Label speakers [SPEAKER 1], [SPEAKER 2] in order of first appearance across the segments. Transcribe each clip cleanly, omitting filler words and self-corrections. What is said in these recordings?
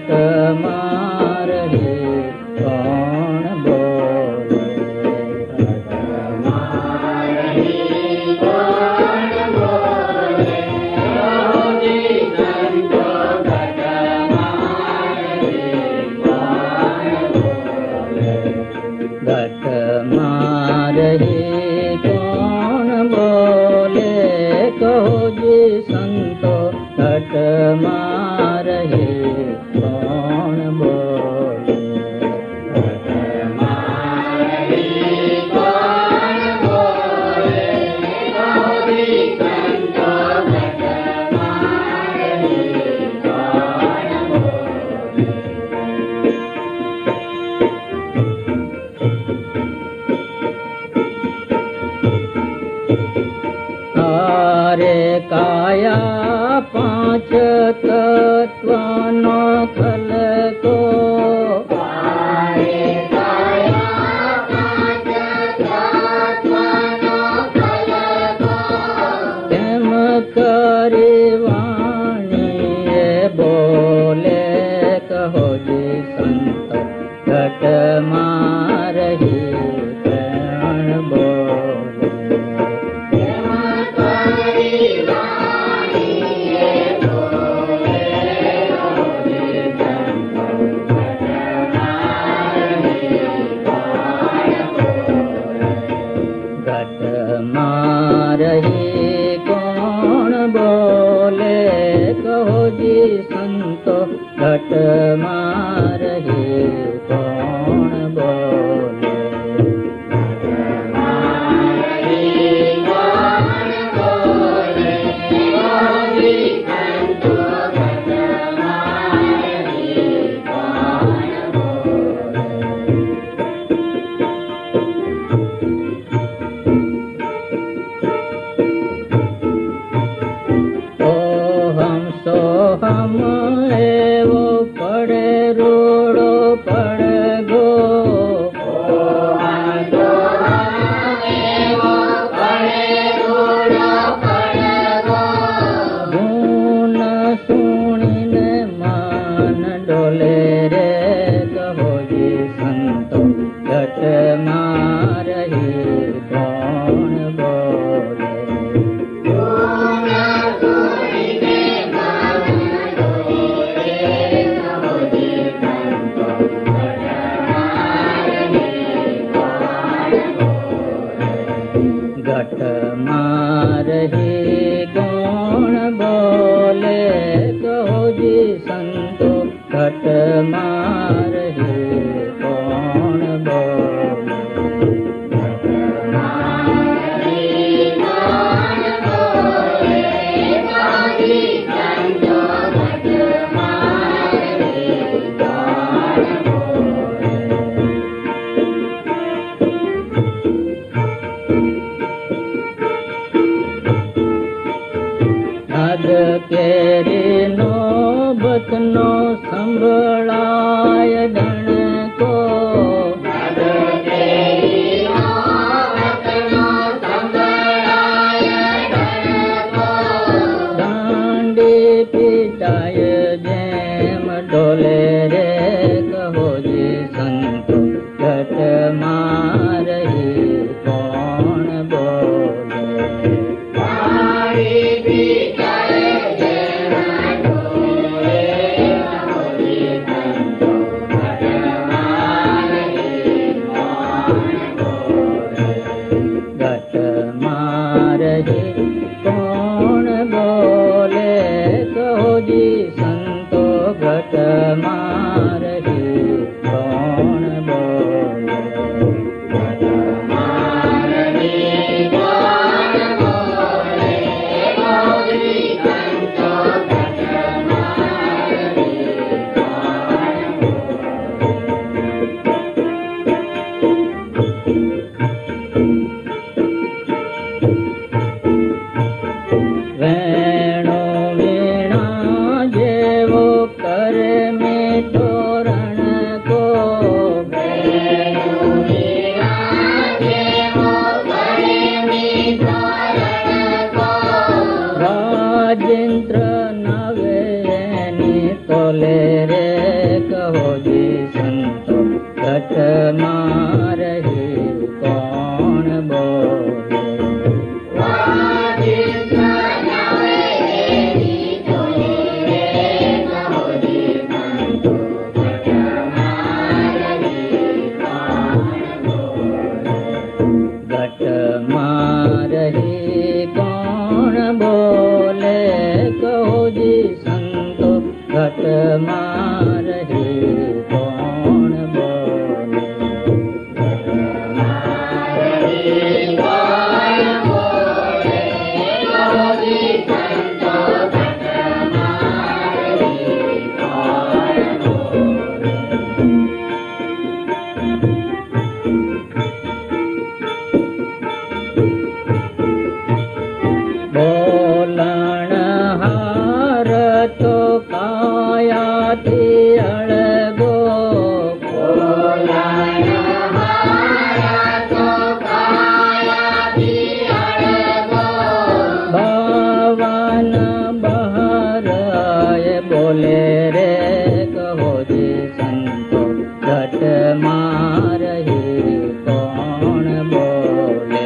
[SPEAKER 1] घट मार हे कौन बोले। घट मार हे कौन बोले, कहो जी संतो घट मार हे कौन बोले। घट मार हे कौन बोले, कहो जी संतो घट मार हे कौन बोले। हारे काया पांच तत्वनो खलको, हारे काया पांच तत्वनो खलको, तेम करी वाणीए बोले, कहो जी संत घट मार हे कौन बोले। घट मार हे कौन बोले, कहो जी संतो घट मार हे कौन बोले। घट मार हे कौन बोले, कहो जी संतो घट मार हे कौन बोले। सोहम एवो पड़े रोड़ो पड़ गो, एवो पड़े रोड़ो पड़ गो, गुण सुनीने मान डोले रे, कहो जी संतो घट मार हे कौन बोले। घट मार हे कौन बोले, कहो जी संतो घट मार हे कौन बोले। घट मार हे कौन बोले, कहो जी संतो घट मार हे कौन बोले। नद केरी नोबत नो संभळाय धन को, नद केरी नोबत नो संभळाय धन को, दांडी पिटाय जेम डोले रे, कहो जी संतो घट मार हे कौन बोले। घट मार हे कौन बोले, कहो जी संतो घट मार हे कौन बोले। घट मार हे कौन बोले, कहो जी संतो घट मार हे कौन बोले। वेणु वीणा जेवो कर में तोरण रे कहो जी संतो घट मारही कौन बोले। घट मारही कौन बोले कहो जी संतो घट मारही कौन बोले। बोलन हार तो काया थी अड़गो बोलन हार तो काया थी अड़गो भवन बहर बोले रे कहो जी संतो घट मारही कौन बोले।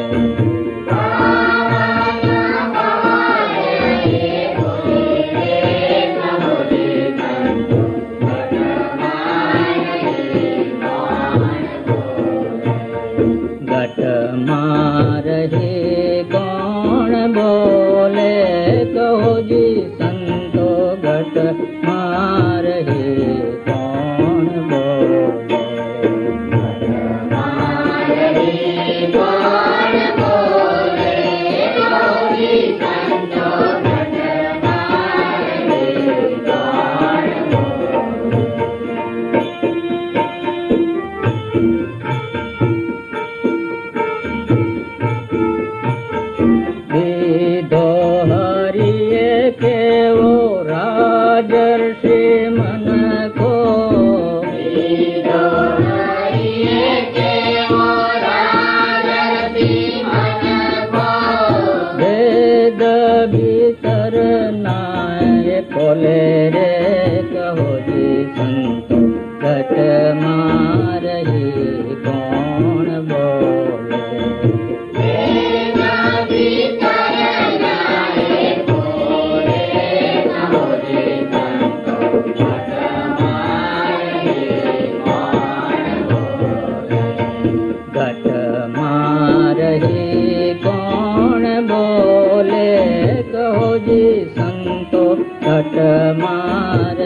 [SPEAKER 1] घट मारही कौन बोले कहो जी संतो घट मारही कौन बोले। हरिये के वो राजर्षि मन को हरिये के वो राजर्षि मन को वेद भीतर नाय खोले रे कहो जी संतो घट मारही कौन बोले। घट मारही कौन बोले कहो जी संतो घट मार